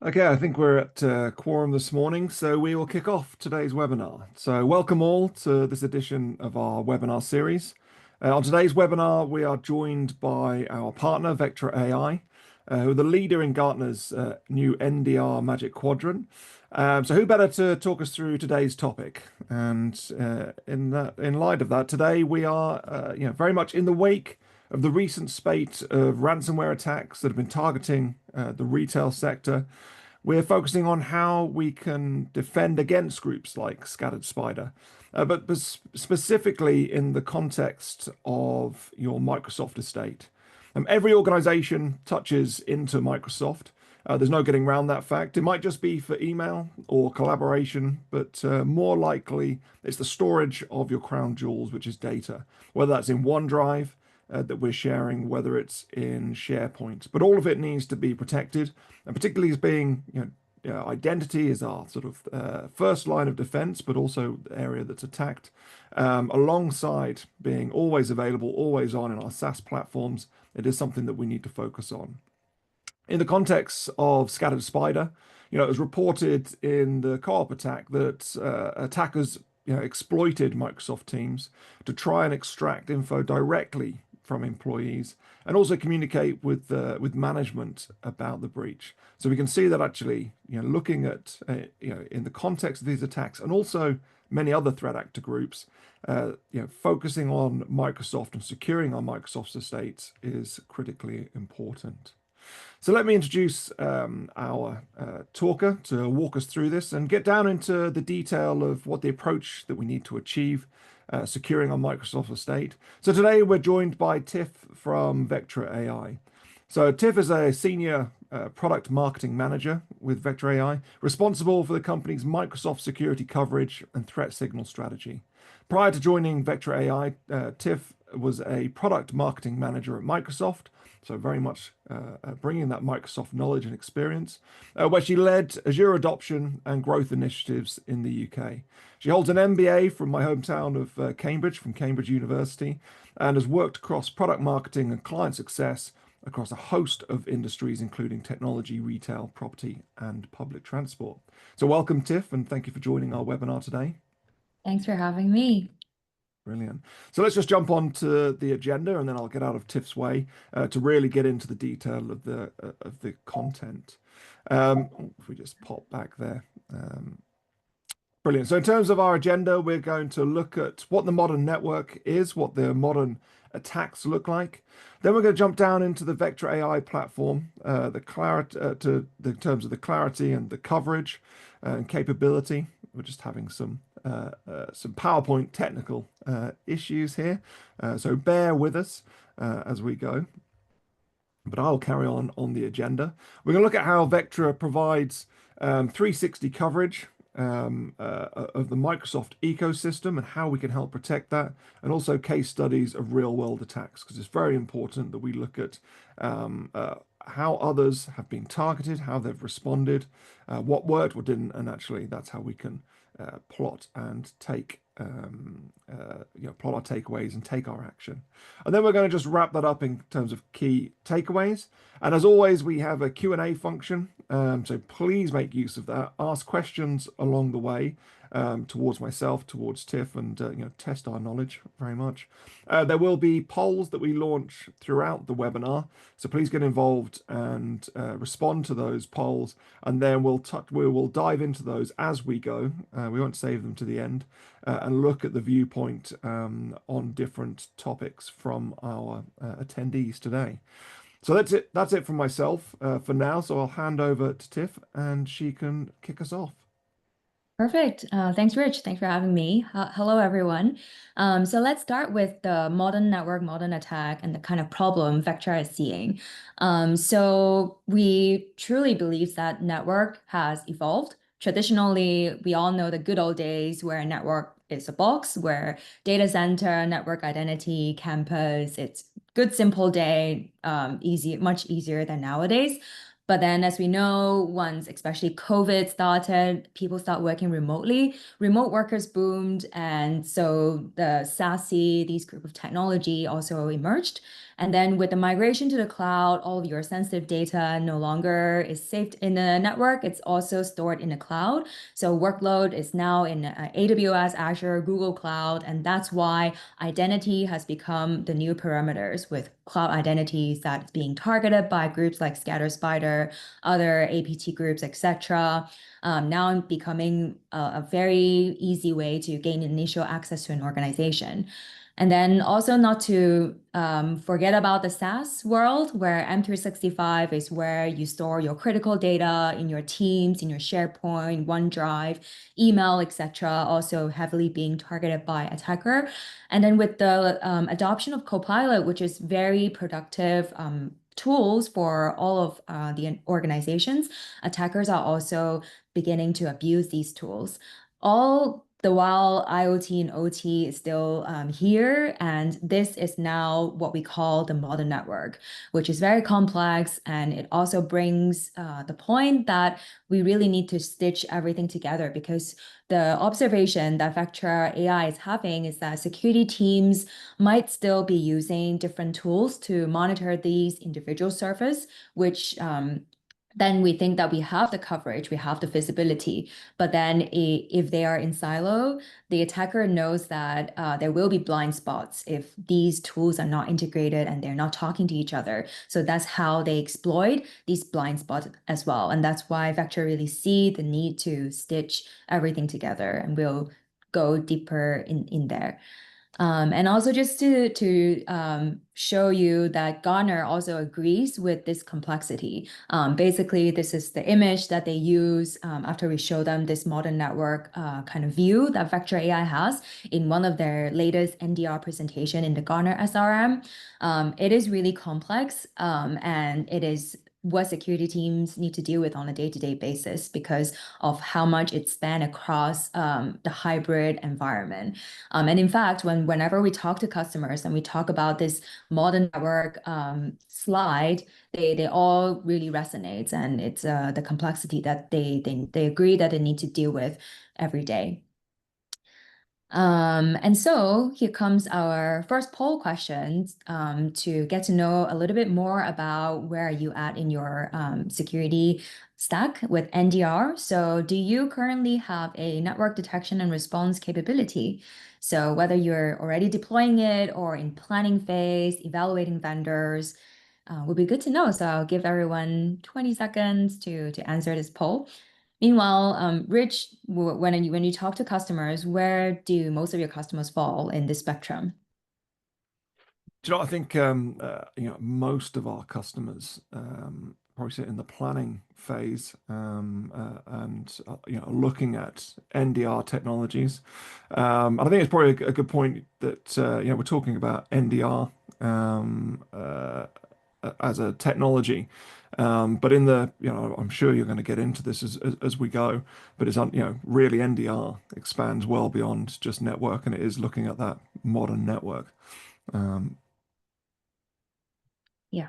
Okay, I think we're at quorum this morning, so we will kick off today's webinar. So welcome all to this edition of our webinar series. On today's webinar, we are joined by our partner, Vectra AI, who are the leader in Gartner's new NDR Magic Quadrant. So who better to talk us through today's topic? And in light of that, today we are very much in the wake of the recent spate of ransomware attacks that have been targeting the retail sector. We're focusing on how we can defend against groups like Scattered Spider, but specifically in the context of your Microsoft estate. Every organization touches into Microsoft. There's no getting around that fact. It might just be for email or collaboration, but more likely it's the storage of your crown jewels, which is data, whether that's in OneDrive, that we're sharing, whether it's in SharePoint. But all of it needs to be protected, and particularly as being, identity is our sort of first line of defense, but also the area that's attacked, alongside being always available, always on in our SaaS platforms. It is something that we need to focus on. In the context of Scattered Spider, it was reported in the co-op attack that attackers exploited Microsoft Teams to try and extract info directly from employees and also communicate with management about the breach. So we can see that actually, looking at in the context of these attacks and also many other threat actor groups, focusing on Microsoft and securing our Microsoft estates is critically important. So let me introduce our talker to walk us through this and get down into the detail of what the approach that we need to achieve securing our Microsoft estate. So today we're joined by Tiff from Vectra AI. So Tiff is a senior product marketing manager with Vectra AI, responsible for the company's Microsoft security coverage and threat signal strategy. Prior to joining Vectra AI, Tiff was a product marketing manager at Microsoft, so very much bringing that Microsoft knowledge and experience, where she led Azure adoption and growth initiatives in the UK. She holds an MBA from my hometown of Cambridge, from Cambridge University, and has worked across product marketing and client success across a host of industries, including technology, retail, property, and public transport. So welcome, Tiff, and thank you for joining our webinar today. Thanks for having me. Brilliant. So let's just jump on to the agenda, and then I'll get out of Tiff's way to really get into the detail of the content. If we just pop back there. Brilliant. So in terms of our agenda, we're going to look at what the modern network is, what the modern attacks look like. Then we're going to jump down into the Vectra AI platform, the clarity in terms of the clarity and the coverage and capability. We're just having some PowerPoint technical issues here, so bear with us as we go. But I'll carry on the agenda. We're going to look at how Vectra provides 360 coverage of the Microsoft ecosystem and how we can help protect that, and also case studies of real-world attacks, because it's very important that we look at how others have been targeted, how they've responded, what worked, what didn't, and actually that's how we can plot and take plot our takeaways and take our action. And then we're going to just wrap that up in terms of key takeaways. And as always, we have a Q&A function, so please make use of that. Ask questions along the way towards myself, towards Tiff, and test our knowledge very much. There will be polls that we launch throughout the webinar, so please get involved and respond to those polls, and then we will dive into those as we go. We won't save them to the end, and look at the viewpoint on different topics from our attendees today. So that's it from myself for now. So I'll hand over to Tiff and she can kick us off. Perfect. Thanks, Rich. Thanks for having me. Hello, everyone. So let's start with the modern network, modern attack, and the kind of problem Vectra is seeing. So we truly believe that network has evolved. Traditionally, we all know the good old days where a network is a box, where data center, network identity, campus, it's good, simple day, easy, much easier than nowadays. But then, as we know, once especially COVID started, people start working remotely, remote workers boomed. And so the SASE, these group of technology also emerged. And then with the migration to the cloud, all of your sensitive data no longer is saved in the network. It's also stored in the cloud. So workload is now in AWS, Azure, Google Cloud, and that's why identity has become the new parameters with cloud identities that's being targeted by groups like Scatter Spider, other APT groups, etc. Now becoming a very easy way to gain initial access to an organization. And then also not to forget about the SaaS world, where M365 is where you store your critical data in your Teams, in your SharePoint, OneDrive, email, etc. Also heavily being targeted by attacker. And then with the adoption of Copilot, which is very productive tools for all of the organizations, attackers are also beginning to abuse these tools. All the while IoT and OT is still here, and this is now what we call the modern network, which is very complex, and it also brings the point that we really need to stitch everything together, because the observation that Vectra AI is having is that security teams might still be using different tools to monitor these individual servers, which then we think that we have the coverage, we have the visibility. But then if they are in silo, the attacker knows that there will be blind spots if these tools are not integrated and they're not talking to each other. So that's how they exploit these blind spots as well. And that's why Vector really see the need to stitch everything together, and we'll go deeper in there. And also just to show you that Gartner also agrees with this complexity. Basically, this is the image that they use after we show them this modern network kind of view that Vectra AI has in one of their latest NDR presentation in the Gartner SRM. It is really complex, and it is what security teams need to deal with on a day-to-day basis because of how much it span across the hybrid environment. And in fact, whenever we talk to customers and we talk about this modern network slide, they all really resonates, and it's the complexity that they agree that they need to deal with every day. And so here comes our first poll question to get to know a little bit more about where are you at in your security stack with NDR. So do you currently have a network detection and response capability? So whether you're already deploying it or in planning phase, evaluating vendors, would be good to know. So I'll give everyone 20 seconds to answer this poll. Meanwhile, Rich, when you talk to customers, where do most of your customers fall in this spectrum? Do you know, I think most of our customers probably sit in the planning phase and looking at NDR technologies. And I think it's probably a good point that we're talking about NDR as a technology. But in the, I'm sure you're going to get into this as we go, but it's, really NDR expands well beyond just network, and it is looking at that modern network. Yeah.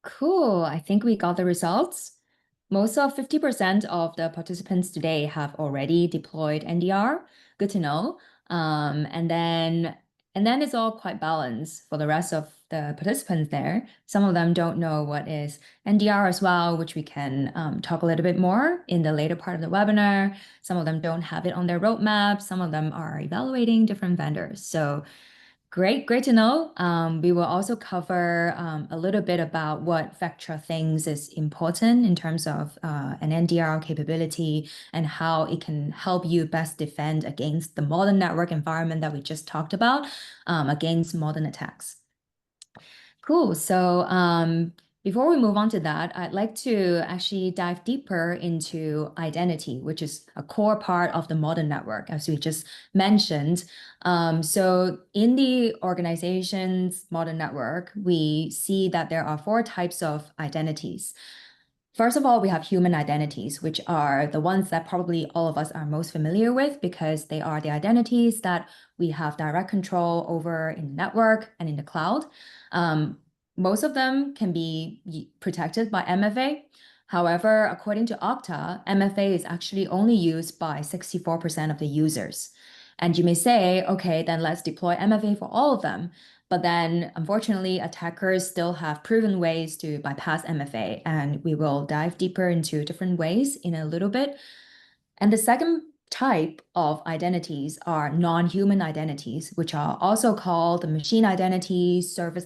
Cool. I think we got the results. Most of 50% of the participants today have already deployed NDR. Good to know. And then it's all quite balanced for the rest of the participants there. Some of them don't know what is NDR as well, which we can talk a little bit more in the later part of the webinar. Some of them don't have it on their roadmap. Some of them are evaluating different vendors. So great to know. We will also cover a little bit about what Vectra thinks is important in terms of an NDR capability and how it can help you best defend against the modern network environment that we just talked about, against modern attacks. Cool. So before we move on to that, I'd like to actually dive deeper into identity, which is a core part of the modern network, as we just mentioned. So in the organization's modern network, we see that there are four types of identities. First of all, we have human identities, which are the ones that probably all of us are most familiar with because they are the identities that we have direct control over in the network and in the cloud. Most of them can be protected by MFA. However, according to Okta, MFA is actually only used by 64% of the users. And you may say, okay, then let's deploy MFA for all of them. But then, unfortunately, attackers still have proven ways to bypass MFA, and we will dive deeper into different ways in a little bit. And the second type of identities are non-human identities, which are also called machine identities, service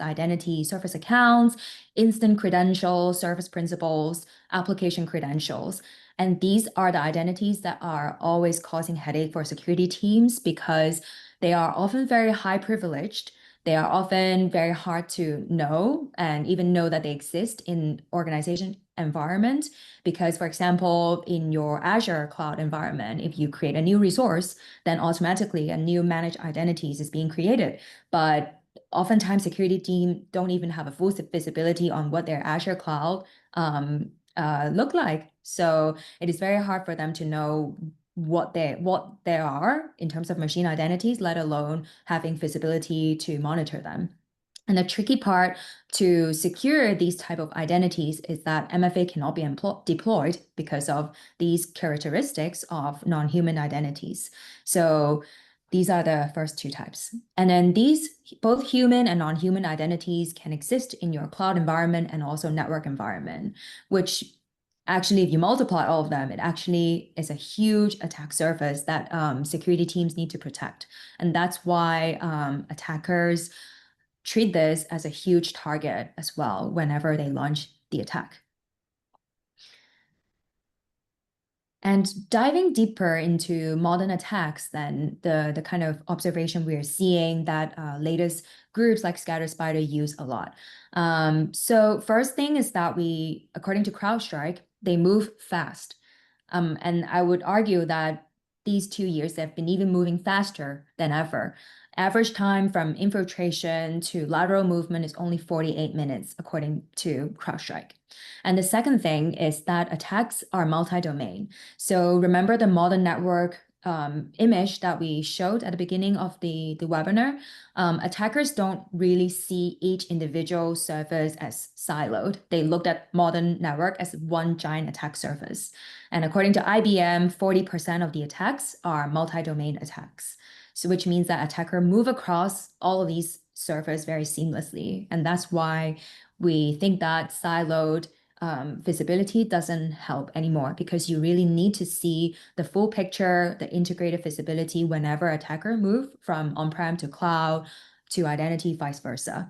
accounts, instant credentials, service principals, application credentials. And these are the identities that are always causing headache for security teams because they are often very high privileged. They are often very hard to know and even know that they exist in organization environment. Because, for example, in your Azure cloud environment, if you create a new resource, then automatically a new managed identities is being created. But oftentimes security team don't even have a full visibility on what their Azure cloud look like. So it is very hard for them to know what they are in terms of machine identities, let alone having visibility to monitor them. And the tricky part to secure these type of identities is that MFA cannot be deployed because of these characteristics of non-human identities. So these are the first two types. And then these both human and non-human identities can exist in your cloud environment and also network environment, which actually, if you multiply all of them, it actually is a huge attack surface that security teams need to protect. And that's why attackers treat this as a huge target as well whenever they launch the attack. And diving deeper into modern attacks, then the kind of observation we are seeing that latest groups like ScatterSpider use a lot. So first thing is that according to CrowdStrike, they move fast. And I would argue that these 2 years, they've been even moving faster than ever. Average time from infiltration to lateral movement is only 48 minutes, according to CrowdStrike. And the second thing is that attacks are multi-domain. So remember the modern network image that we showed at the beginning of the webinar? Attackers don't really see each individual service as siloed. They looked at modern network as one giant attack surface. And according to IBM, 40% of the attacks are multi-domain attacks. So which means that attacker move across all of these servers very seamlessly. And that's why we think that siloed visibility doesn't help anymore because you really need to see the full picture, the integrated visibility whenever attacker move from on-prem to cloud to identity, vice versa.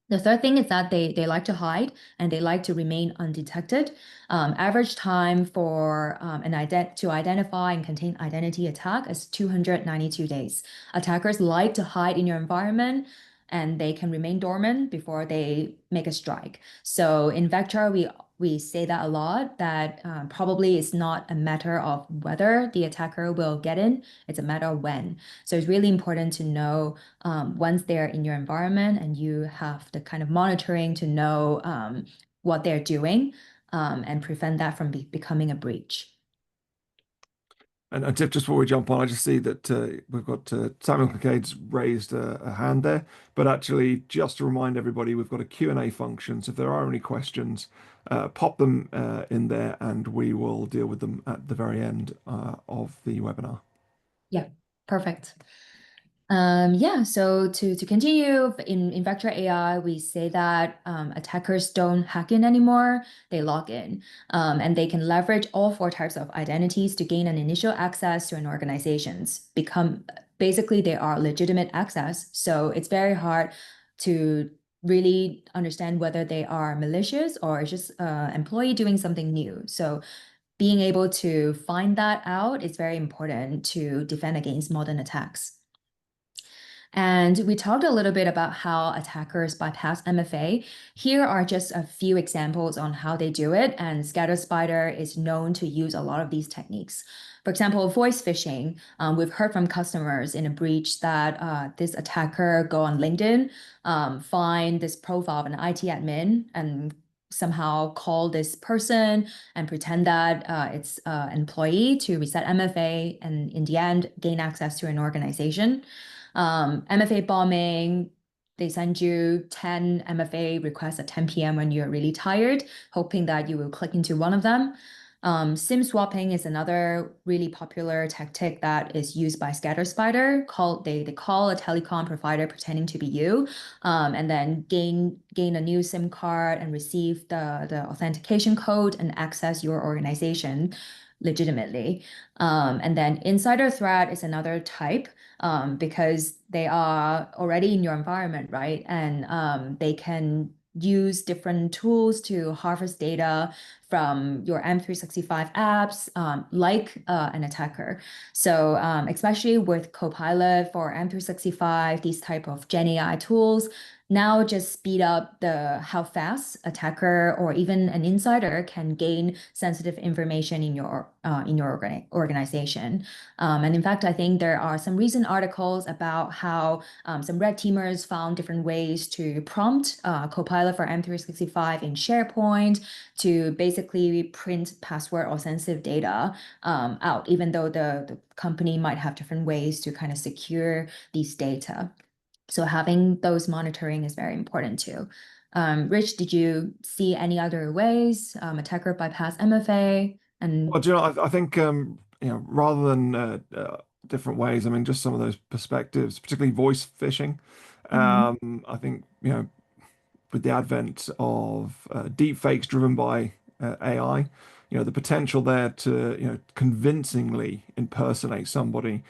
The third thing is that they like to hide and they like to remain undetected. Average time for to identify and contain identity attack is 292 days. Attackers like to hide in your environment and they can remain dormant before they make a strike. So in Vectra, we say that a lot, that probably it's not a matter of whether the attacker will get in, it's a matter of when. So it's really important to know once they're in your environment and you have the kind of monitoring to know what they're doing and prevent that from becoming a breach. And Tiff, just before we jump on, I just see that we've got Samuel Kincaid's raised a hand there. But actually, just to remind everybody, we've got a Q&A function. So if there are any questions, pop them in there and we will deal with them at the very end of the webinar. Yeah, perfect. Yeah, so to continue in Vectra AI, we say that attackers don't hack in anymore, they log in. And they can leverage all four types of identities to gain an initial access to an organization's. Basically, they are legitimate access. So it's very hard to really understand whether they are malicious or just employee doing something new. So being able to find that out is very important to defend against modern attacks. And we talked a little bit about how attackers bypass MFA. Here are just a few examples on how they do it, and ScatterSpider is known to use a lot of these techniques. For example, voice phishing. We've heard from customers in a breach that this attacker go on LinkedIn, find this profile of an IT admin, and somehow call this person and pretend that it's an employee to reset MFA, and in the end, gain access to an organization. MFA bombing, they send you 10 MFA requests at 10 p.m. when you're really tired, hoping that you will click into one of them. SIM swapping is another really popular tactic that is used by Scatter Spider. They call a telecom provider pretending to be you, and then gain a new SIM card and receive the authentication code and access your organization legitimately. And then insider threat is another type, because they are already in your environment, right? And they can use different tools to harvest data from your M365 apps, like an attacker. So especially with Copilot for M365, these type of Gen AI tools now just speed up the how fast attacker or even an insider can gain sensitive information in your organization. And in fact, I think there are some recent articles about how some red teamers found different ways to prompt Copilot for M365 in SharePoint to basically print password or sensitive data out, even though the company might have different ways to kind of secure these data. So having those monitoring is very important too. Rich, did you see any other ways attacker bypass MFA? And Well, do you know, I think rather than different ways, I mean, just some of those perspectives, particularly voice phishing. Mhm. I think with the advent of deep fakes driven by AI, the potential there to convincingly impersonate somebody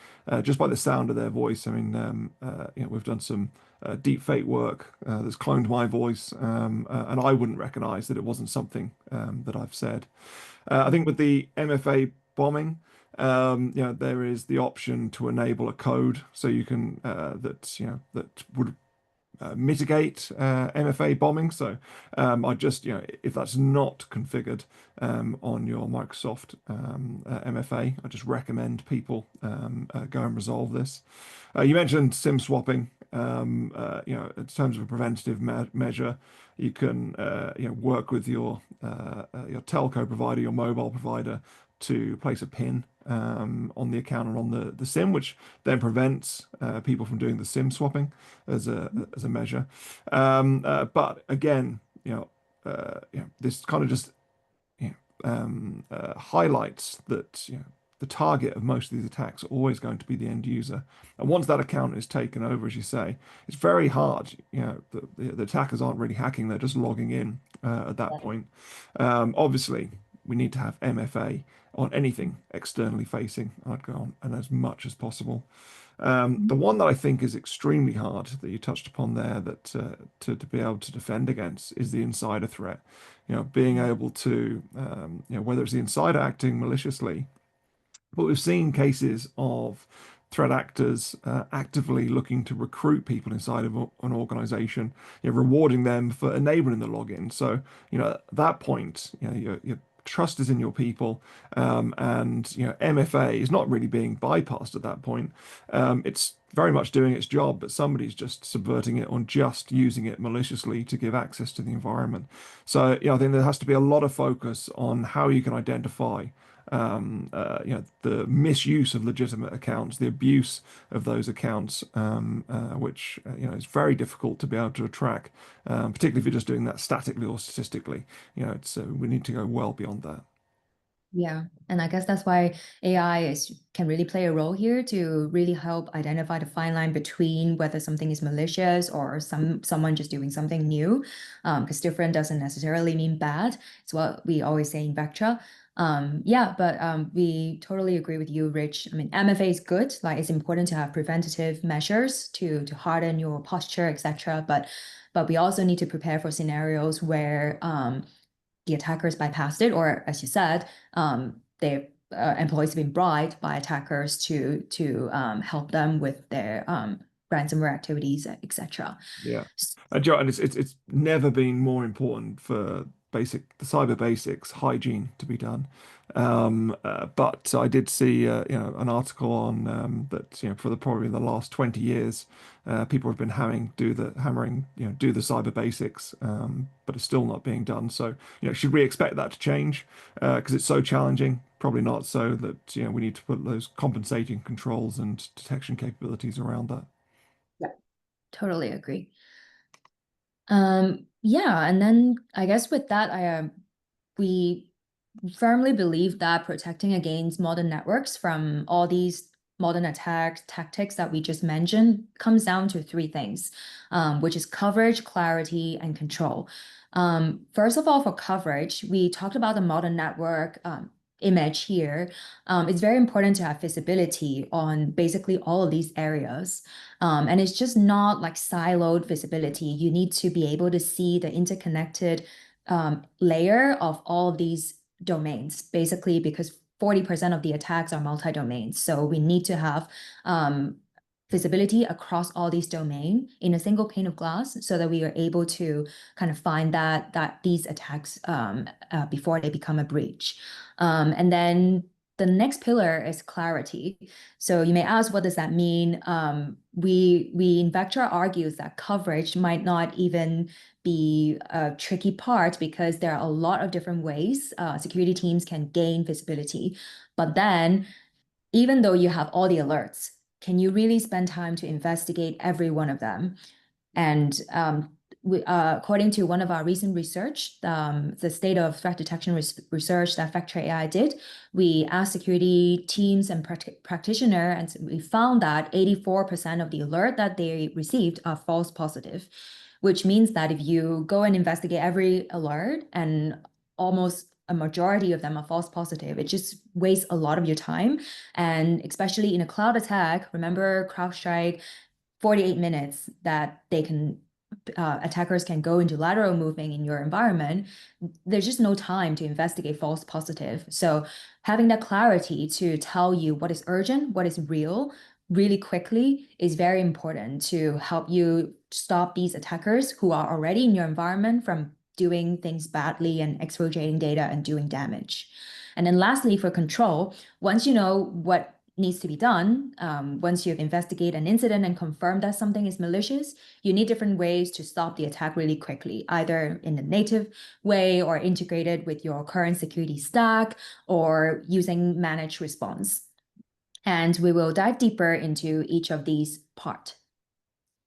just by the sound of their voice. I mean, we've done some deep fake work that's cloned my voice, and I wouldn't recognize that it wasn't something that I've said. I think with the MFA bombing, there is the option to enable a code so you can that would mitigate MFA bombing. So I just, if that's not configured on your Microsoft MFA, I just recommend people go and resolve this. You mentioned SIM swapping. In terms of a preventative measure, you can, work with your telco provider, your mobile provider, to place a pin on the account and on the SIM, which then prevents people from doing the SIM swapping as a measure. But again, this kind of just highlights that the target of most of these attacks are always going to be the end user. And once that account is taken over, as you say, it's very hard. The attackers aren't really hacking; they're just logging in at that point. Obviously, we need to have MFA on anything externally facing. I'd go on and as much as possible. The one that I think is extremely hard that you touched upon there that to be able to defend against is the insider threat. Being able to, whether it's the insider acting maliciously, but we've seen cases of threat actors actively looking to recruit people inside of an organization, rewarding them for enabling the login. So, at that point, your trust is in your people, and MFA is not really being bypassed at that point. It's very much doing its job, but somebody's just subverting it or just using it maliciously to give access to the environment. So, I think there has to be a lot of focus on how you can identify the misuse of legitimate accounts, the abuse of those accounts, which is very difficult to be able to track, particularly if you're just doing that statically or statistically. It's we need to go well beyond that. Yeah, and I guess that's why AI can really play a role here to really help identify the fine line between whether something is malicious or someone just doing something new. Because different doesn't necessarily mean bad. It's what we always say in Vectra. Yeah, but we totally agree with you, Rich. I mean, MFA is good. Like it's important to have preventative measures to harden your posture, etc. But we also need to prepare for scenarios where the attackers bypassed it, or as you said, their employees have been bribed by attackers to help them with their ransomware activities, etc. Yeah. Joe, and it's never been more important for the cyber basics hygiene to be done. But I did see an article on that for probably the last 20 years, people have been do the cyber basics, but it's still not being done. So should we expect that to change because it's so challenging? Probably not. So that we need to put those compensating controls and detection capabilities around that. Totally agree. Yeah, and then I guess with that, we firmly believe that protecting against modern networks from all these modern attack tactics that we just mentioned comes down to three things, which is coverage, clarity, and control. First of all, for coverage, we talked about the modern network image here. It's very important to have visibility on basically all of these areas. And it's just not like siloed visibility. You need to be able to see the interconnected layer of all of these domains, basically because 40% of the attacks are multi-domain. So we need to have visibility across all these domains in a single pane of glass so that we are able to kind of find that these attacks before they become a breach. And then the next pillar is clarity. So you may ask, what does that mean? We in Vectra argues that coverage might not even be a tricky part because there are a lot of different ways security teams can gain visibility. But then, even though you have all the alerts, can you really spend time to investigate every one of them? And according to one of our recent research, the state of threat detection research that Vectra AI did, we asked security teams and practitioners, and we found that 84% of the alert that they received are false positive, which means that if you go and investigate every alert and almost a majority of them are false positive, it just wastes a lot of your time. And especially in a cloud attack, remember CrowdStrike 48 minutes that they can attackers can go into lateral movement in your environment, there's just no time to investigate false positive. So having that clarity to tell you what is urgent, what is real, really quickly is very important to help you stop these attackers who are already in your environment from doing things badly and exfiltrating data and doing damage. And then lastly, for control, once you know what needs to be done, once you've investigated an incident and confirmed that something is malicious, you need different ways to stop the attack really quickly, either in a native way or integrated with your current security stack or using managed response. And we will dive deeper into each of these parts.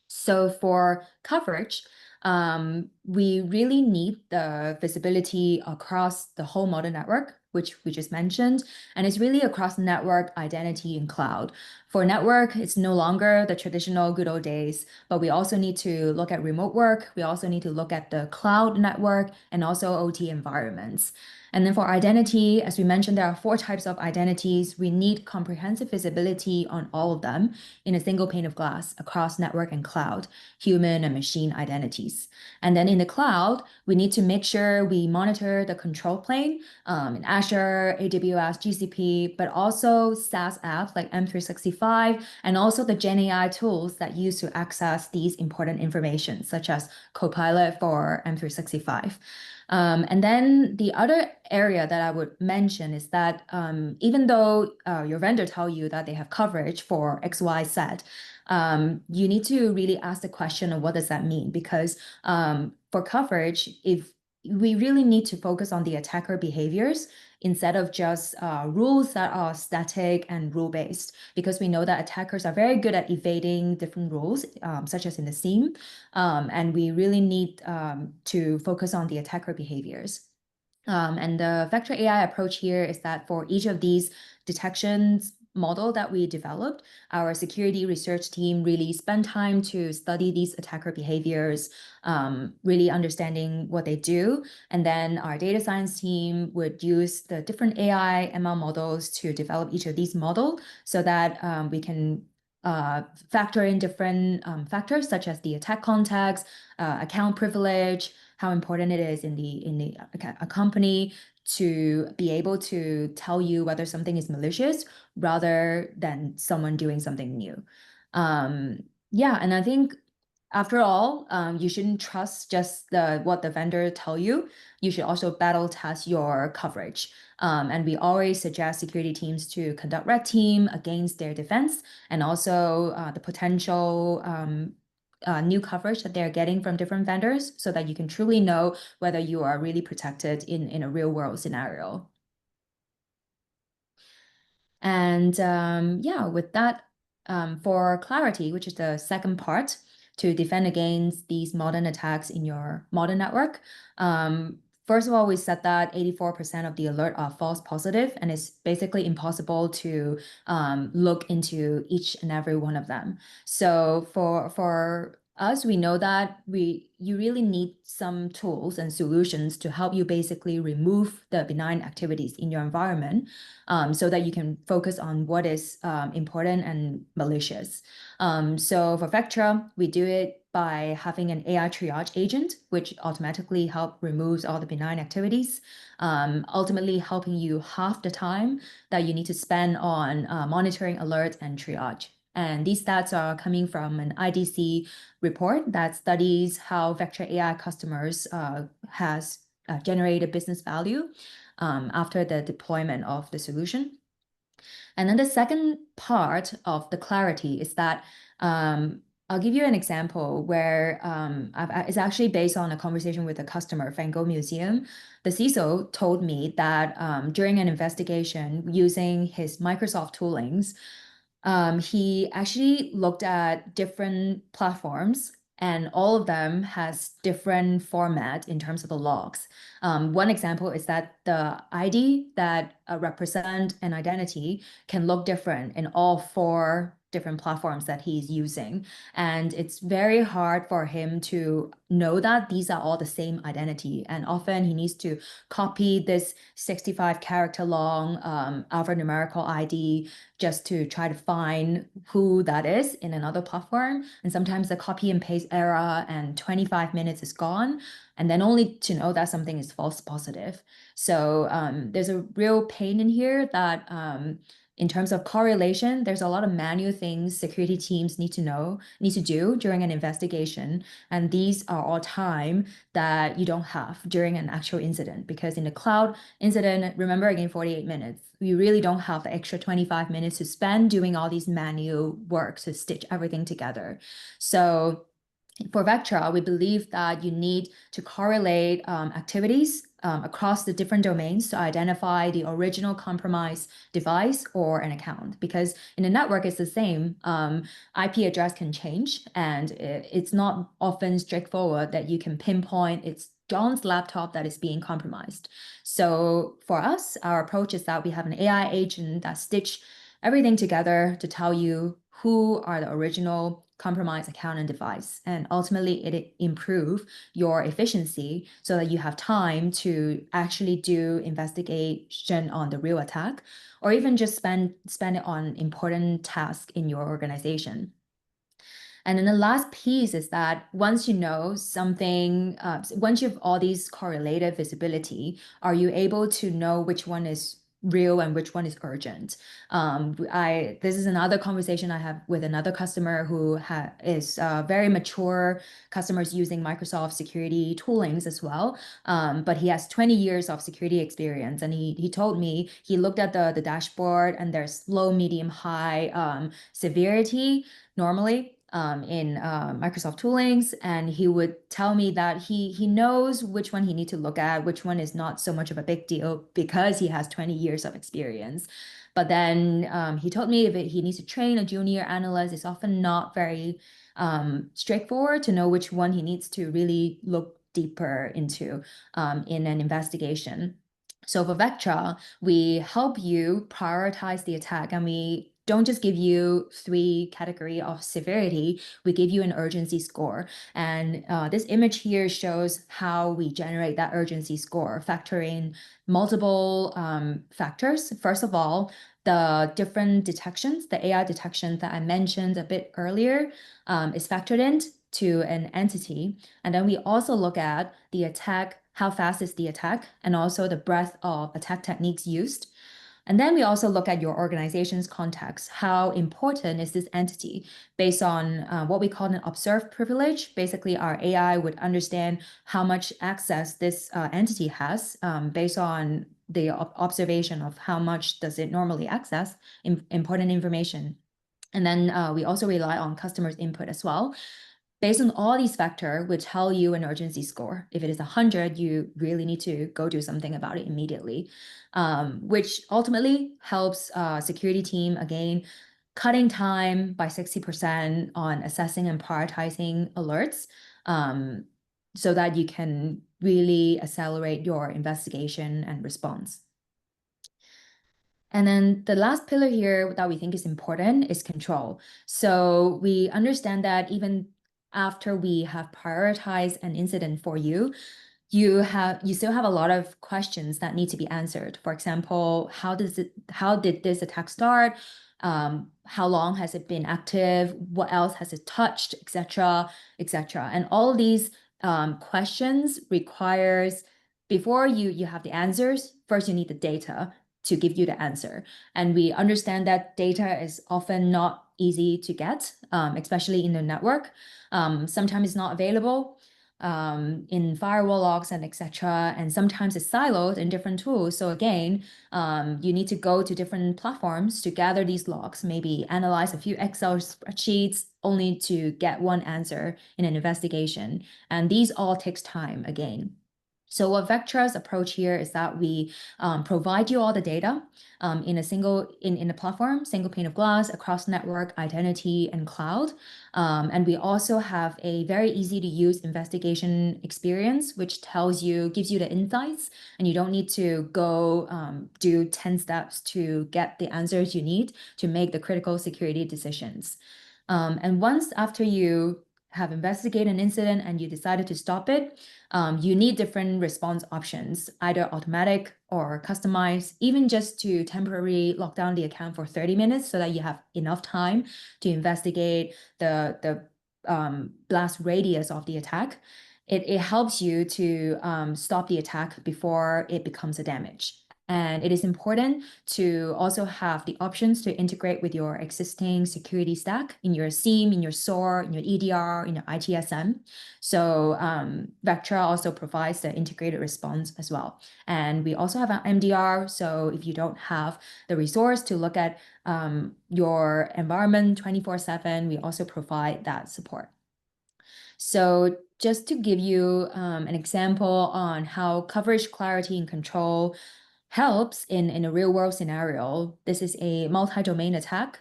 So for coverage, we really need the visibility across the whole modern network, which we just mentioned, and it's really across network, identity, and cloud. For network, it's no longer the traditional good old days, but we also need to look at remote work. We also need to look at the cloud network and also OT environments. And then for identity, as we mentioned, there are four types of identities. We need comprehensive visibility on all of them in a single pane of glass across network and cloud, human and machine identities. And then in the cloud, we need to make sure we monitor the control plane in Azure, AWS, GCP, but also SaaS apps like M365, and also the Gen AI tools that use to access these important information, such as Copilot for M365. And then the other area that I would mention is that even though your vendor tell you that they have coverage for X, Y, Z, you need to really ask the question of what does that mean? Because for coverage, if we really need to focus on the attacker behaviors instead of just rules that are static and rule-based, because we know that attackers are very good at evading different rules, such as in the SIEM, and we really need to focus on the attacker behaviors. And the Vectra AI approach here is that for each of these detections model that we developed, our security research team really spent time to study these attacker behaviors, really understanding what they do. And then our data science team would use the different AI ML models to develop each of these models so that we can factor in different factors such as the attack context, account privilege, how important it is in a company to be able to tell you whether something is malicious rather than someone doing something new. Yeah, and I think after all, you shouldn't trust just what the vendor tell you. You should also battle test your coverage. And we always suggest security teams to conduct red team against their defense and also the potential new coverage that they're getting from different vendors so that you can truly know whether you are really protected in a real world scenario. And yeah, with that, for clarity, which is the second part, to defend against these modern attacks in your modern network. First of all, we said that 84% of the alert are false positive, and it's basically impossible to look into each and every one of them. So for us, we know that you really need some tools and solutions to help you basically remove the benign activities in your environment, so that you can focus on what is important and malicious. So for Vectra, we do it by having an AI triage agent, which automatically help removes all the benign activities, ultimately helping you half the time that you need to spend on monitoring alerts and triage. And these stats are coming from an IDC report that studies how Vectra AI customers has generated business value after the deployment of the solution. And then the second part of the clarity is that I'll give you an example where it's actually based on a conversation with a customer, Van Gogh Museum. The CISO told me that during an investigation using his Microsoft toolings, he actually looked at different platforms, and all of them has different format in terms of the logs. One example is that the ID that represent an identity can look different in all four different platforms that he's using. And it's very hard for him to know that these are all the same identity. And often he needs to copy this 65 character long alphanumerical ID just to try to find who that is in another platform. And sometimes the copy and paste error and 25 minutes is gone, and then only to know that something is false positive. So there's a real pain in here that in terms of correlation, there's a lot of manual things security teams need to do during an investigation. And these are all time that you don't have during an actual incident, because in the cloud incident, remember again, 48 minutes, you really don't have the extra 25 minutes to spend doing all these manual work to stitch everything together. So for Vectra, we believe that you need to correlate activities across the different domains to identify the original compromised device or an account. Because in the network, it's the same. IP address can change, and it's not often straightforward that you can pinpoint it's John's laptop that is being compromised. So for us, our approach is that we have an AI agent that stitch everything together to tell you who are the original compromised account and device. And ultimately, it improve your efficiency so that you have time to actually do investigation on the real attack, or even just spend it on important tasks in your organization. And then the last piece is that once you know something, once you have all these correlated visibility, are you able to know which one is real and which one is urgent? This is another conversation I have with another customer who is very mature customers using Microsoft security toolings as well. But he has 20 years of security experience, and he told me he looked at the dashboard, and there's low, medium, high severity normally in Microsoft toolings, and he would tell me that he knows which one he need to look at, which one is not so much of a big deal because he has 20 years of experience. But then he told me if he needs to train a junior analyst, it's often not very straightforward to know which one he needs to really look deeper into in an investigation. So for Vectra, we help you prioritize the attack, and we don't just give you 3 category of severity, we give you an urgency score. And this image here shows how we generate that urgency score, factoring multiple factors. First of all, the different detections, the AI detections that I mentioned a bit earlier is factored into an entity. And then we also look at the attack, how fast is the attack, and also the breadth of attack techniques used. And then we also look at your organization's context. How important is this entity based on what we call an observed privilege? Basically, our AI would understand how much access this entity has based on the observation of how much does it normally access important information. And then we also rely on customers' input as well. Based on all these factors, we tell you an urgency score. If it is 100, you really need to go do something about it immediately, which ultimately helps security team, again, cutting time by 60% on assessing and prioritizing alerts, so that you can really accelerate your investigation and response. And then the last pillar here that we think is important is control. So we understand that even after we have prioritized an incident for you, you still have a lot of questions that need to be answered. For example, how did this attack start? How long has it been active? What else has it touched, etc., etc. And all these questions requires, before you have the answers, first you need the data to give you the answer. And we understand that data is often not easy to get, especially in the network. Sometimes it's not available in firewall logs and etc. And sometimes it's siloed in different tools. So again, you need to go to different platforms to gather these logs, maybe analyze a few Excel spreadsheets only to get one answer in an investigation. And these all takes time again. So what Vectra's approach here is that we provide you all the data in a platform, single pane of glass across network, identity, and cloud. And we also have a very easy to use investigation experience, which gives you the insights, and you don't need to go do 10 steps to get the answers you need to make the critical security decisions. And once after you have investigated an incident and you decided to stop it, you need different response options, either automatic or customized, even just to temporarily lock down the account for 30 minutes so that you have enough time to investigate the blast radius of the attack. It helps you to stop the attack before it becomes a damage. And it is important to also have the options to integrate with your existing security stack in your SIEM, in your SOAR, in your EDR, in your ITSM. So Vectra also provides the integrated response as well. And we also have an MDR. So if you don't have the resource to look at your environment 24/7, we also provide that support. So just to give you an example on how coverage, clarity, and control helps in a real world scenario. This is a multi-domain attack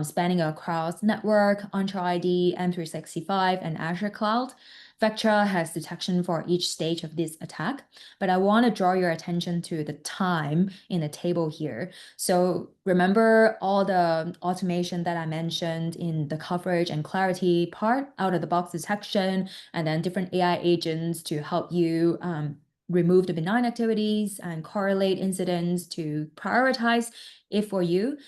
spanning across network, Entra ID, M365, and Azure Cloud. Vectra has detection for each stage of this attack, but I want to draw your attention to the time in the table here. So remember all the automation that I mentioned in the coverage and clarity part, out of the box detection, and then different AI agents to help you remove the benign activities and correlate incidents to prioritize it for you.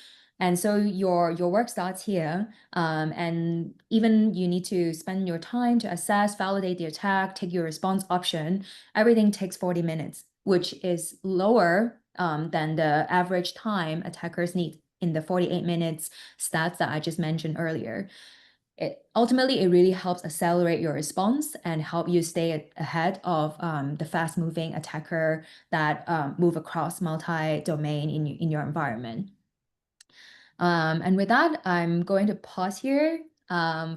And so your work starts here. And even you need to spend your time to assess, validate the attack, take your response option. Everything takes 40 minutes, which is lower than the average time attackers need in the 48 minutes stats that I just mentioned earlier. Ultimately, it really helps accelerate your response and help you stay ahead of the fast-moving attacker that move across multi-domain in your environment. And with that, I'm going to pause here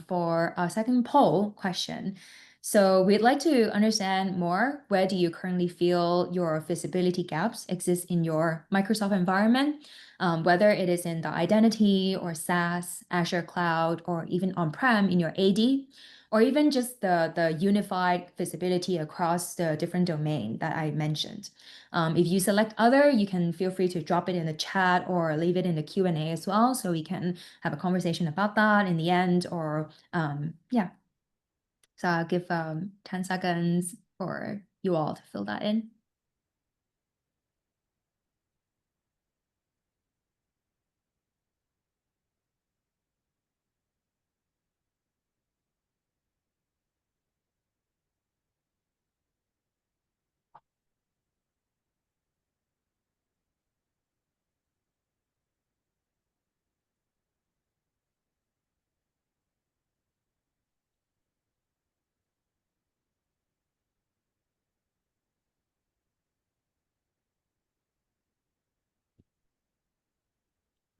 for our second poll question. So we'd like to understand more, where do you currently feel your visibility gaps exist in your Microsoft environment, whether it is in the identity or SaaS, Azure Cloud, or even on-prem in your AD, or even just the unified visibility across the different domain that I mentioned. If you select other, you can feel free to drop it in the chat or leave it in the Q&A as well, so we can have a conversation about that in the end, or yeah. So I'll give 10 seconds for you all to fill that in.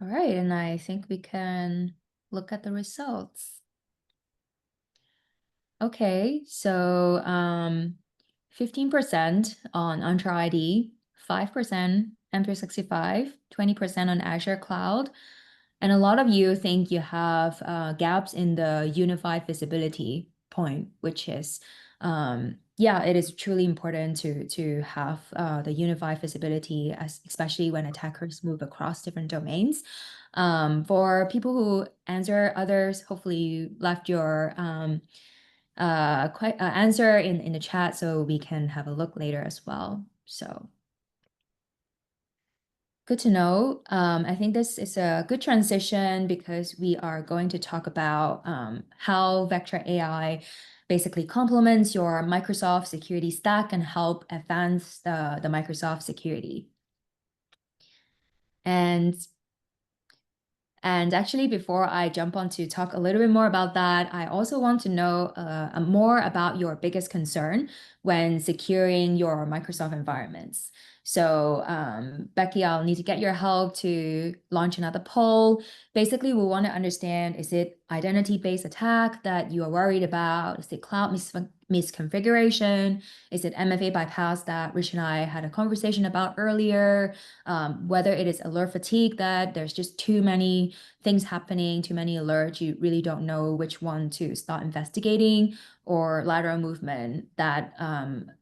All right, and I think we can look at the results. Okay, so 15% on Entra ID, 5% M365, 20% on Azure Cloud, And a lot of you think you have gaps in the unified visibility point, which is, yeah, it is truly important to have the unified visibility, especially when attackers move across different domains. For people who answer others, hopefully you left your answer in the chat so we can have a look later as well. So. Good to know. I think this is a good transition because we are going to talk about how Vectra AI basically complements your Microsoft security stack and help advance the Microsoft security. And actually, before I jump on to talk a little bit more about that, I also want to know more about your biggest concern when securing your Microsoft environments. So, Becky, I'll need to get your help to launch another poll. Basically, we want to understand, is it identity-based attack that you are worried about? Is it cloud misconfiguration? Is it MFA bypass that Rich and I had a conversation about earlier? Whether it is alert fatigue, that there's just too many things happening, too many alerts, you really don't know which one to start investigating, or lateral movement, that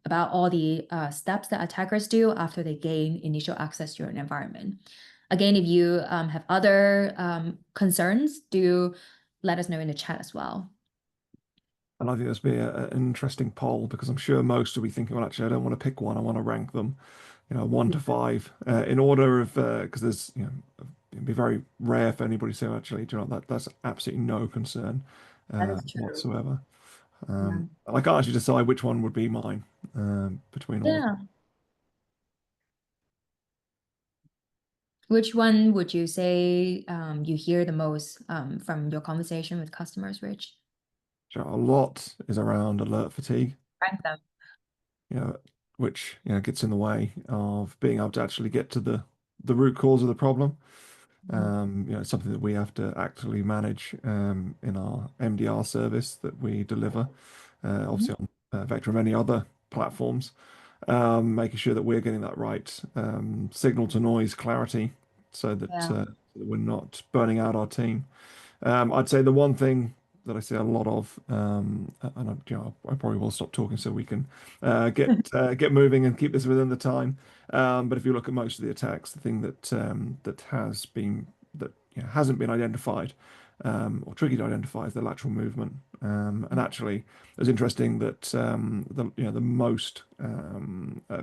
about all the steps that attackers do after they gain initial access to your environment. Again, if you have other concerns, do let us know in the chat as well. And I think this will be an interesting poll because I'm sure most will be thinking, well, actually, I don't want to pick one. I want to rank them, 1 to 5 in order of, because there's, it'd be very rare for anybody to say, actually, do you know, that's absolutely no concern That is true. whatsoever. Yeah. I can't actually decide which one would be mine between all of them. Yeah. Which one would you say you hear the most from your conversation with customers, Rich? So a lot is around alert fatigue, Rank them. you know, which gets in the way of being able to actually get to the root cause of the problem. It's something that we have to actively manage in our MDR service that we deliver, Mhm. obviously on Vectra and many other platforms, making sure that we're getting that right signal to noise clarity so that, Yeah. that we're not burning out our team. I'd say the one thing that I see a lot of, and I probably will stop talking so we can get moving and keep this within the time. But if you look at most of the attacks, the thing that hasn't been identified or tricky to identify is the lateral movement. And actually, it's interesting that the most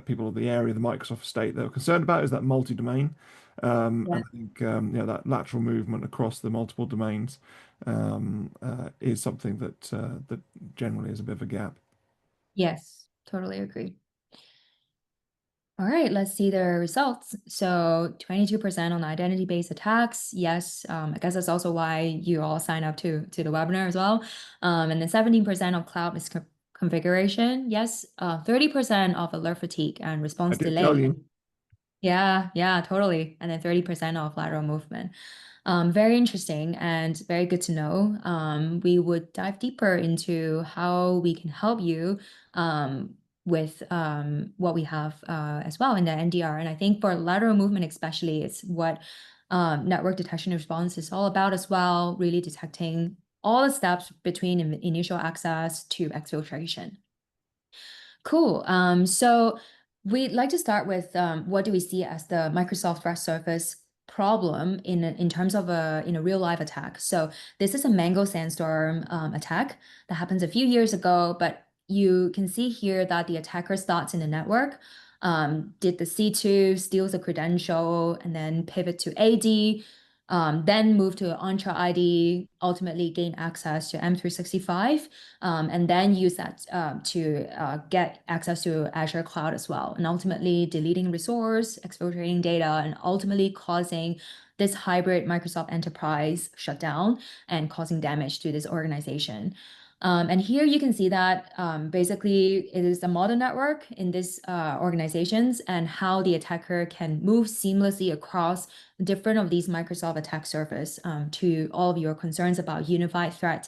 people of the area, the Microsoft estate, they're concerned about is that multi-domain. Yeah. And I think that lateral movement across the multiple domains is something that generally is a bit of a gap. Yes, totally agree. All right, let's see the results. So 22% on identity-based attacks. Yes, I guess that's also why you all sign up to the webinar as well. And then 17% on cloud misconfiguration. Yes, 30% of alert fatigue and I response did tell delay. you. Yeah, totally. And then 30% off lateral movement. Very interesting and very good to know. We would dive deeper into how we can help you with what we have as well in the NDR. And I think for lateral movement especially, it's what network detection and response is all about as well, really detecting all the steps between initial access to exfiltration. Cool. So we'd like to start with what do we see as the Microsoft threat surface problem in terms of a real life attack. So this is a Mango Sandstorm attack that happens a few years ago, but you can see here that the attacker starts in the network, did the C2, steals a credential, and then pivot to AD, then move to Entra ID, ultimately gain access to M365, and then use that to get access to Azure Cloud as well, and ultimately deleting resource, exfiltrating data, and ultimately causing this hybrid Microsoft enterprise shutdown and causing damage to this organization. And here you can see that basically it is a model network in these organizations and how the attacker can move seamlessly across different of these Microsoft attack surface to all of your concerns about unified threat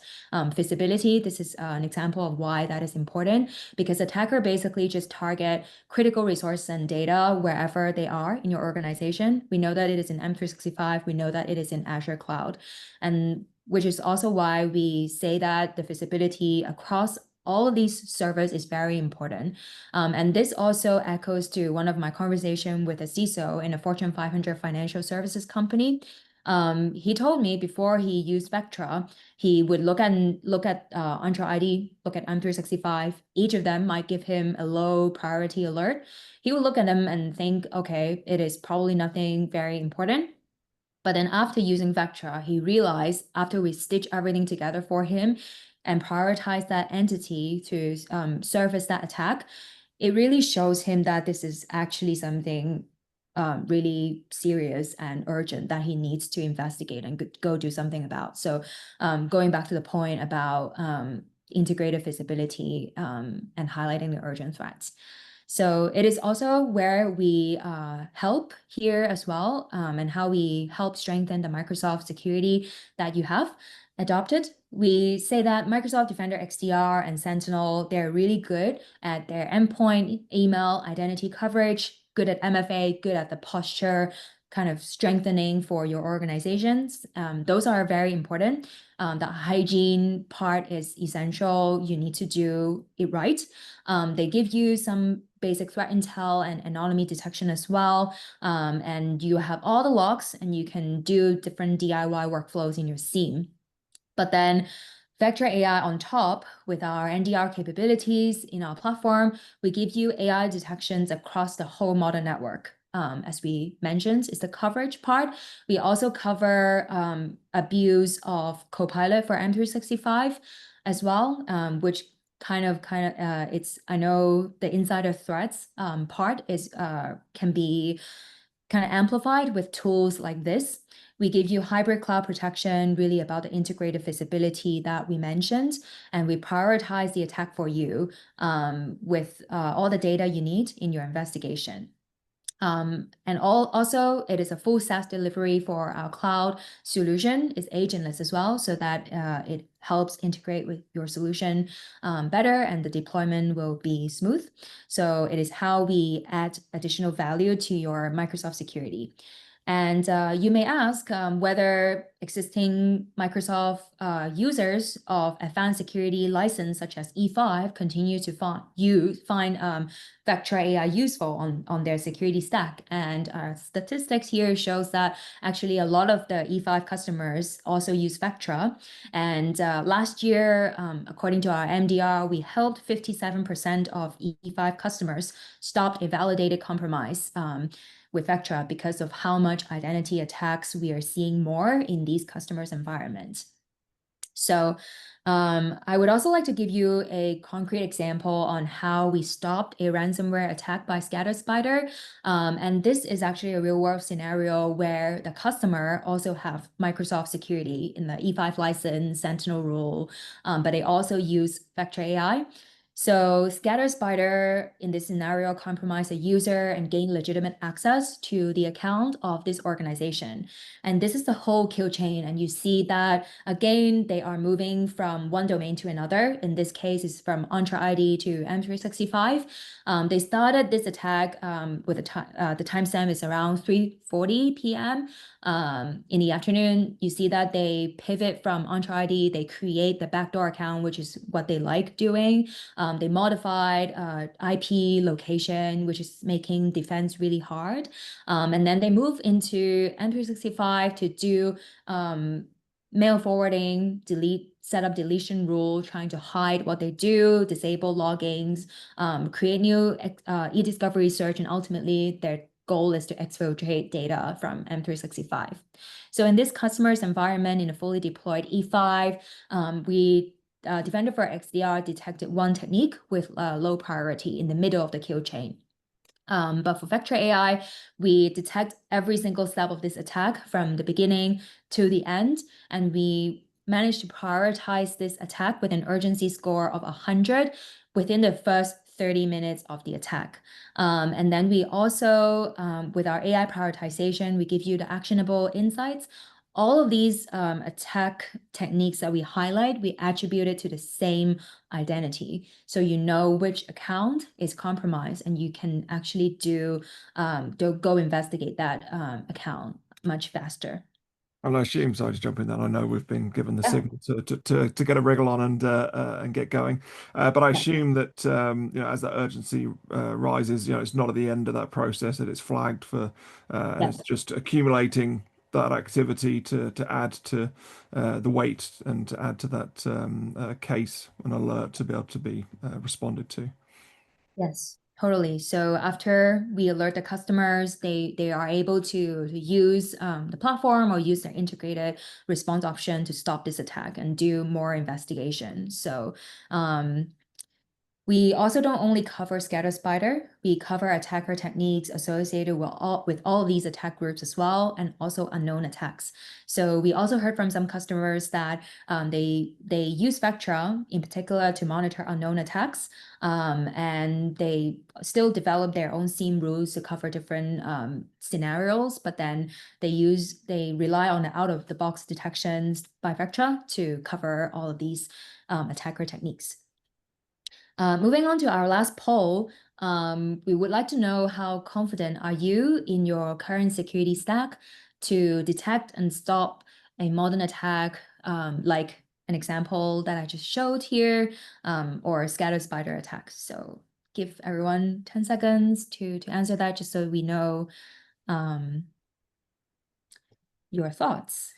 visibility. This is an example of why that is important, because attacker basically just target critical resources and data wherever they are in your organization. We know that it is in M365. We know that it is in Azure Cloud. And which is also why we say that the visibility across all of these servers is very important. And this also echoes to one of my conversation with a CISO in a Fortune 500 financial services company. He told me before he used Vectra, he would look at Entra ID, look at M365. Each of them might give him a low priority alert. He would look at them and think, okay, it is probably nothing very important. But then after using Vectra, he realized after we stitch everything together for him and prioritize that entity to surface that attack, it really shows him that this is actually something really serious and urgent that he needs to investigate and go do something about. So going back to the point about integrated visibility and highlighting the urgent threats. So it is also where we help here as well, and how we help strengthen the Microsoft security that you have adopted. We say that Microsoft Defender XDR and Sentinel, they're really good at their endpoint, email, identity coverage, good at MFA, good at the posture, kind of strengthening for your organizations. Those are very important. The hygiene part is essential. You need to do it right. They give you some basic threat intel and anomaly detection as well. And you have all the logs and you can do different DIY workflows in your SIEM. But then Vectra AI on top with our NDR capabilities in our platform, we give you AI detections across the whole model network. As we mentioned, is the coverage part. We also cover abuse of Copilot for M365 as well, which it's, I know the insider threats part is can be kind of amplified with tools like this. We give you hybrid cloud protection, really about the integrated visibility that we mentioned, and we prioritize the attack for you with all the data you need in your investigation. And also, it is a full SaaS delivery for our cloud solution. It's agentless as well, so that it helps integrate with your solution better, and the deployment will be smooth. So it is how we add additional value to your Microsoft security. And you may ask whether existing Microsoft users of advanced security license such as E5 continue to find Vectra AI useful on their security stack. And our statistics here shows that actually a lot of the E5 customers also use Vectra. And last year, according to our MDR, we helped 57% of E5 customers stopped a validated compromise with Vectra because of how much identity attacks we are seeing more in these customers' environments. So I would also like to give you a concrete example on how we stopped a ransomware attack by ScatterSpider. And this is actually a real world scenario where the customer also have Microsoft security in the E5 license, Sentinel rule, but they also use Vectra AI. So ScatterSpider in this scenario compromised a user and gained legitimate access to the account of this organization. And this is the whole kill chain. And you see that, again, they are moving from one domain to another. In this case, it's from Entra ID to M365. They started this attack with the timestamp is around 3:40 p.m. In the afternoon. You see that they pivot from Entra ID, they create the backdoor account, which is what they like doing. They modified IP location, which is making defense really hard. And then they move into M365 to do mail forwarding, set up deletion rule, trying to hide what they do, disable logins, create new e-discovery search, and ultimately their goal is to exfiltrate data from M365. So in this customer's environment, in a fully deployed E5, we Defender for XDR detected one technique with low priority in the middle of the kill chain. But for Vectra AI, we detect every single step of this attack from the beginning to the end, and we managed to prioritize this attack with an urgency score of 100 within the first 30 minutes of the attack. And then we also, with our AI prioritization, we give you the actionable insights. All of these attack techniques that we highlight, we attribute it to the same identity. So you know which account is compromised, and you can actually go investigate that account much faster. And I assume, sorry to jump in there, I know we've been given the Yeah. signal to get a wriggle on and get going. But I Yeah. assume that as that urgency rises, it's not at the end of that process, that it's flagged for and Yeah. it's just accumulating that activity to add to the weight and to add to that case and alert to be able to be responded to. Yes, totally. So after we alert the customers, they are able to use the platform or use their integrated response option to stop this attack and do more investigation. So um, we also don't only cover scatter spider, we cover attacker techniques associated with all these attack groups as well, and also unknown attacks. So we also heard from some customers that they use Vectra in particular to monitor unknown attacks, and they still develop their own SIEM rules to cover different scenarios, but then they rely on the out-of-the-box detections by Vectra to cover all of these attacker techniques. Moving on to our last poll, we would like to know how confident are you in your current security stack to detect and stop a modern attack, like an example that I just showed here, or scatter spider attacks. So give everyone 10 seconds to answer that, just so we know um, your thoughts.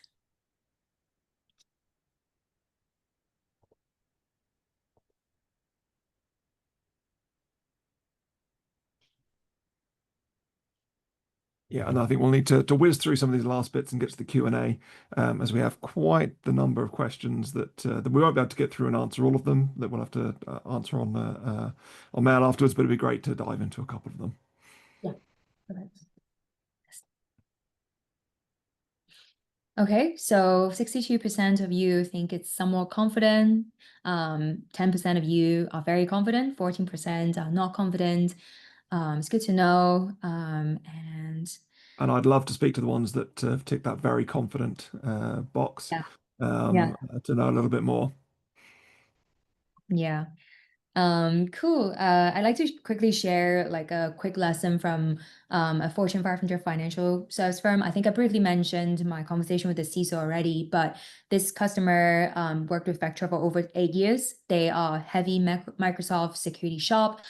Yeah, and I think we'll need to whiz through some of these last bits and get to the Q&A, as we have quite the number of questions that we won't be able to get through and answer all of them, that we'll have to answer on mail afterwards, but it'd be great to dive into a couple of them. Yeah, perfect. Okay, so 62% of you think it's somewhat confident. 10% of you are very confident, 14% are not confident. It's good to know. And I'd love to speak to the ones that have ticked that very confident box, Yeah, yeah, to know a little bit more. yeah. Cool. I'd like to quickly share like a quick lesson from a Fortune 500 financial service firm. I think I briefly mentioned my conversation with the CISO already, but this customer worked with Vectra for over 8 years. They are heavy Microsoft security shop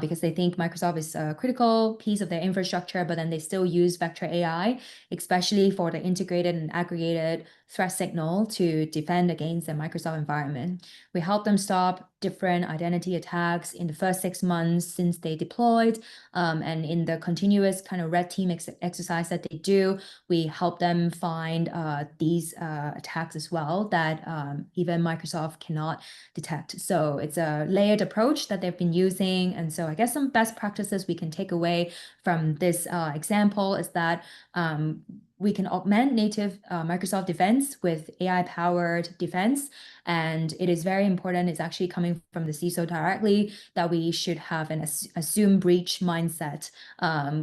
because they think Microsoft is a critical piece of their infrastructure, but then they still use Vectra AI, especially for the integrated and aggregated threat signal to defend against their Microsoft environment. We help them stop different identity attacks in the first 6 months since they deployed. And in the continuous kind of red team exercise that they do, we help them find these attacks as well that even Microsoft cannot detect. So it's a layered approach that they've been using. And so I guess some best practices we can take away from this example is that we can augment native Microsoft defense with AI-powered defense. And it is very important, it's actually coming from the CISO directly, that we should have an assume breach mindset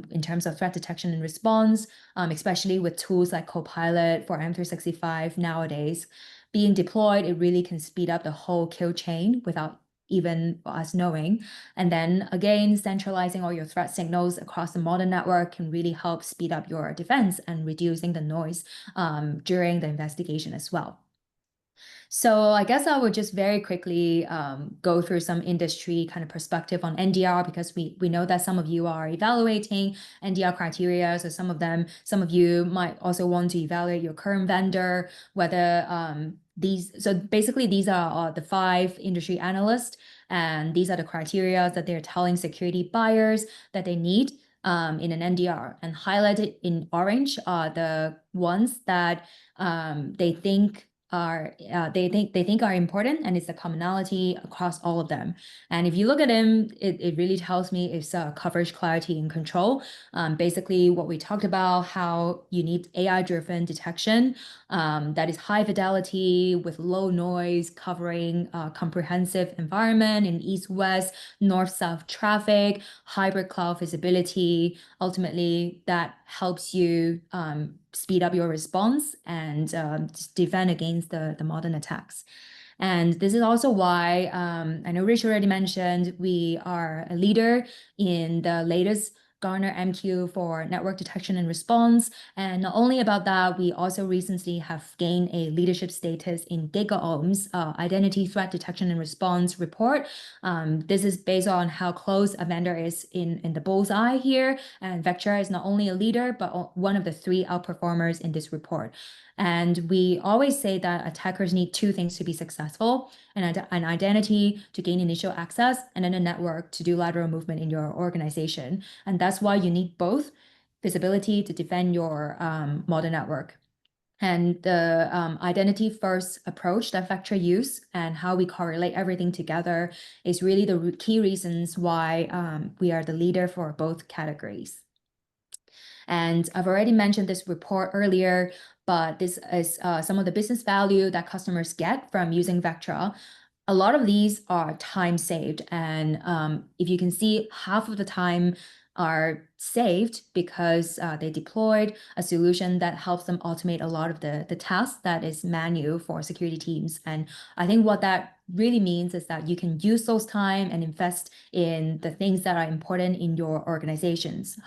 in terms of threat detection and response, especially with tools like Copilot for M365 nowadays. Being deployed, it really can speed up the whole kill chain without even us knowing. And then again, centralizing all your threat signals across the modern network can really help speed up your defense and reducing the noise during the investigation as well. So I guess I would just very quickly go through some industry kind of perspective on NDR, because we know that some of you are evaluating NDR criteria. So some of you might also want to evaluate your current vendor, whether so basically these are the 5 industry analysts, and these are the criteria that they're telling security buyers that they need in an NDR. And highlighted in orange are the ones that they think are they think are important, and it's a commonality across all of them. And if you look at them, it really tells me it's coverage, clarity, and control. Basically, what we talked about, how you need AI-driven detection that is high fidelity with low noise, covering comprehensive environment in east-west, north-south traffic, hybrid cloud visibility. Ultimately, that helps you speed up your response and defend against the modern attacks. And this is also why I know Rich already mentioned we are a leader in the latest Gartner MQ for network detection and response. And not only about that, we also recently have gained a leadership status in GigaOm's identity threat detection and response report. This is based on how close a vendor is in the bullseye here. And Vectra is not only a leader, but one of the three outperformers in this report. And we always say that attackers need two things to be successful: an identity to gain initial access, and then a network to do lateral movement in your organization. And that's why you need both visibility to defend your modern network. And the identity first approach that Vectra use and how we correlate everything together is really the key reasons why we are the leader for both categories. And I've already mentioned this report earlier, but this is some of the business value that customers get from using Vectra. A lot of these are time saved. And if you can see, half of the time are saved because they deployed a solution that helps them automate a lot of the tasks that is manual for security teams. And I think what that really means is that you can use those time and invest in the things that are important in your organizations,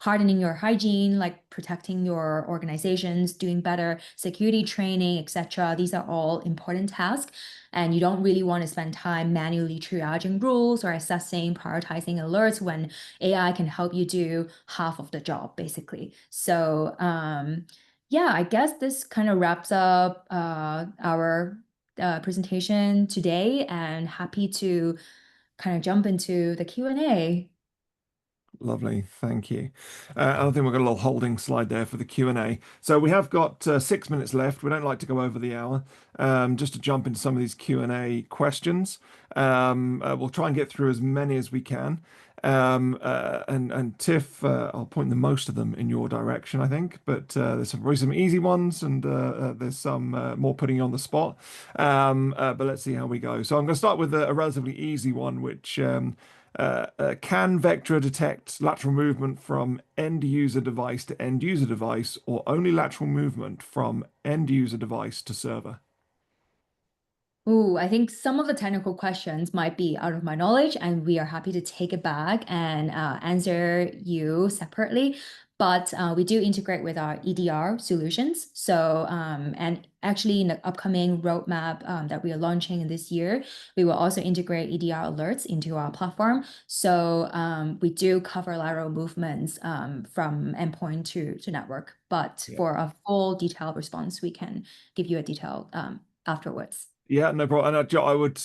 hardening your hygiene, like protecting your organizations, doing better security training, etc. These are all important tasks. And you don't really want to spend time manually triaging rules or assessing, prioritizing alerts when AI can help you do half of the job, basically. So, yeah, I guess this kind of wraps up our presentation today, and happy to kind of jump into the Q&A. Lovely, thank you. I think we've got a little holding slide there for the Q&A. So we have got 6 minutes left. We don't like to go over the hour. Just to jump into some of these Q&A questions. We'll try and get through as many as we can. And Tiff, I'll point the most of them in your direction, I think. But there's probably some easy ones, and there's some more putting you on the spot. But let's see how we go. So I'm going to start with a relatively easy one, which can Vectra detect lateral movement from end user device to end user device, or only lateral movement from end user device to server? Ooh, I think some of the technical questions might be out of my knowledge, and we are happy to take it back and answer you separately. But we do integrate with our EDR solutions. So, and actually, in the upcoming roadmap that we are launching in this year, we will also integrate EDR alerts into our platform. So, we do cover lateral movements from endpoint to network. But Yeah. for a full detailed response, we can give you a detail afterwards. Yeah, no problem. And I would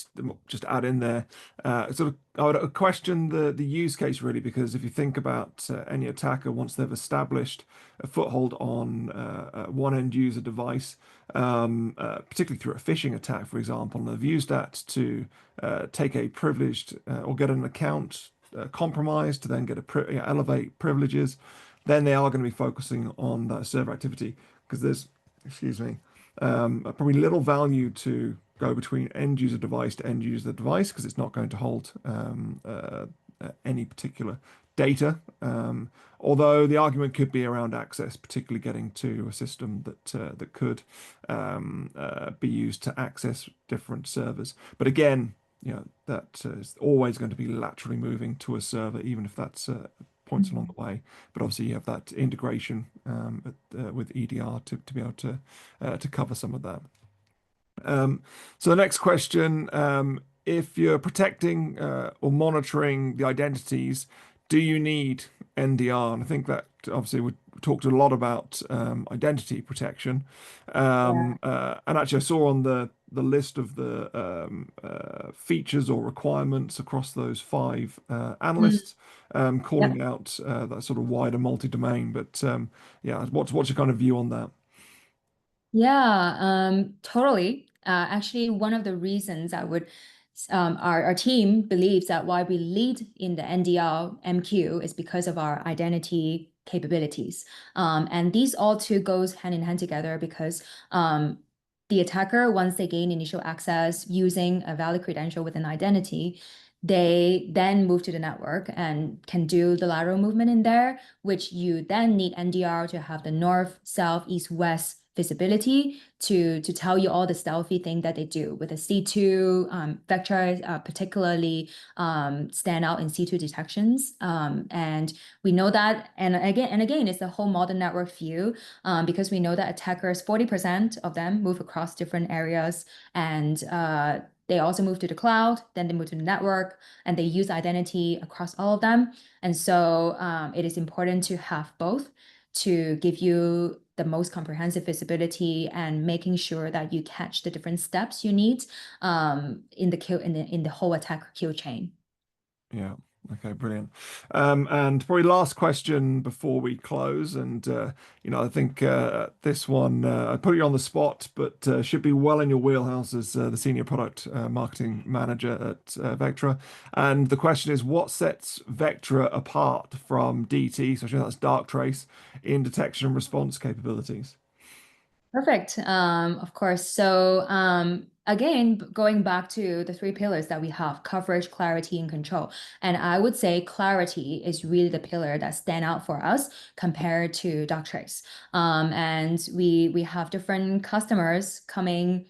just add in there, sort of, I would question the use case really, because if you think about any attacker, once they've established a foothold on one end user device, particularly through a phishing attack, for example, and they've used that to take a privileged or get an account compromised to then get elevate privileges, then they are going to be focusing on that server activity, because there's, excuse me, probably little value to go between end user device to end user device, because it's not going to hold any particular data. Although the argument could be around access, particularly getting to a system that could be used to access different servers. But again, that is always going to be laterally moving to a server, even if that's points along the way. But obviously, you have that integration with EDR to be able to cover some of that. So the next question, if you're protecting or monitoring the identities, do you need NDR? And I think that obviously we talked a lot about identity protection. And actually I saw on the list of the features or requirements across those five analysts Yep. calling out that sort of wider multi-domain. But yeah, what's your kind of view on that? Yeah, totally. Actually, one of the reasons I would, our team believes that why we lead in the NDR MQ is because of our identity capabilities. And these all two goes hand in hand together because the attacker, once they gain initial access using a valid credential with an identity, they then move to the network and can do the lateral movement in there, which you then need NDR to have the north, south, east, west visibility to tell you all the stealthy thing that they do. With a C2, Vectra particularly stand out in C2 detections. And we know that, and again, it's the whole modern network view, because we know that attackers, 40% of them move across different areas, and they also move to the cloud, then they move to the network, and they use identity across all of them. And so it is important to have both to give you the most comprehensive visibility and making sure that you catch the different steps you need in the kill in the whole attack kill chain. Yeah. Okay, brilliant. And probably last question before we close. And I think this one I put you on the spot, but should be well in your wheelhouse as the senior product marketing manager at Vectra. And the question is, what sets Vectra apart from DT, so that's dark trace, in detection and response capabilities? Perfect. Of course. So again, going back to the three pillars that we have, coverage, clarity, and control. And I would say clarity is really the pillar that stand out for us compared to dark trace. And we have different customers coming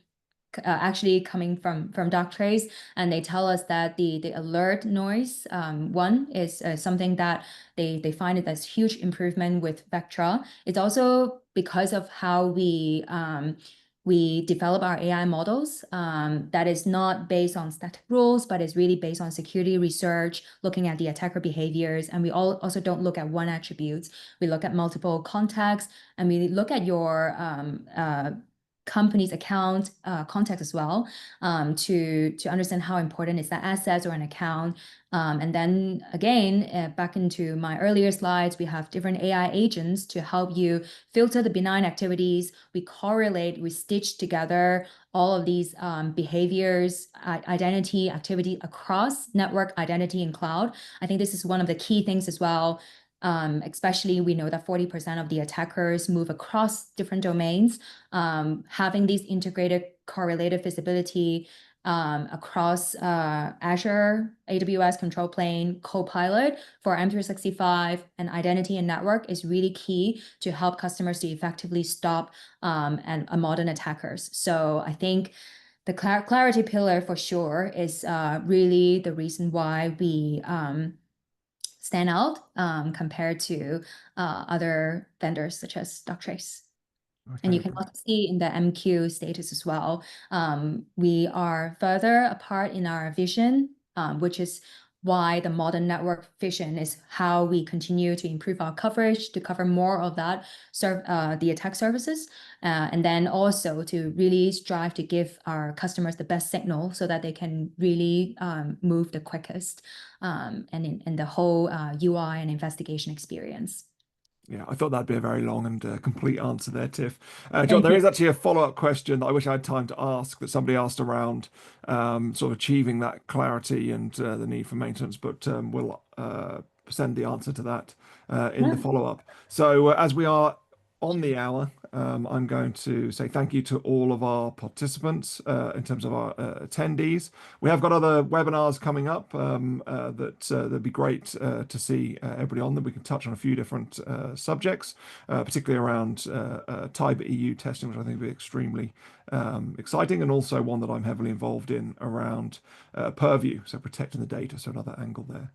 actually coming from Darktrace, and they tell us that the alert noise one is something that they find it as huge improvement with Vectra. It's also because of how we develop our AI models that is not based on static rules, but is really based on security research, looking at the attacker behaviors. And we also don't look at one attribute. We look at multiple contexts, and we look at your company's account context as well, to understand how important is that asset or an account. And then again, back into my earlier slides, we have different AI agents to help you filter the benign activities. We correlate, we stitch together all of these behaviors, identity, activity across network, identity, and cloud. I think this is one of the key things as well. Especially we know that 40% of the attackers move across different domains. Having these integrated correlated visibility across Azure, AWS Control Plane, Copilot for M365 and identity and network is really key to help customers to effectively stop modern attackers. So I think the clarity pillar for sure is really the reason why we stand out compared to other vendors such as Darktrace. And you Okay, can brilliant. also see in the MQ status as well. We are further apart in our vision, which is why the modern network vision is how we continue to improve our coverage to cover more of that the attack services, and then also to really strive to give our customers the best signal so that they can really move the quickest, and in the whole UI and investigation experience. Yeah, I thought that'd be a very long and complete answer there, Tiff. John, Thank there you. is actually a follow-up question that I wish I had time to ask that somebody asked around sort of achieving that clarity and the need for maintenance, but we'll send the answer to that in the Yeah. follow-up. So as we are on the hour, I'm going to say thank you to all of our participants in terms of our attendees. We have got other webinars coming up that'd be great to see everybody on them. We can touch on a few different subjects, particularly around Tiber EU testing, which I think will be extremely exciting, and also one that I'm heavily involved in around purview, so protecting the data, so another angle there.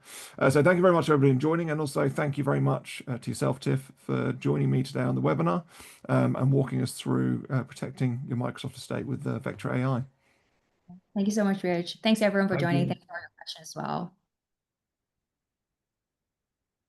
So thank you very much everybody for joining, and also thank you very much to yourself, Tiff, for joining me today on the webinar and walking us through protecting your Microsoft estate with Vectra AI. Thank you so much, Rich. Thanks everyone for Thank joining. you. Thanks for your questions as well.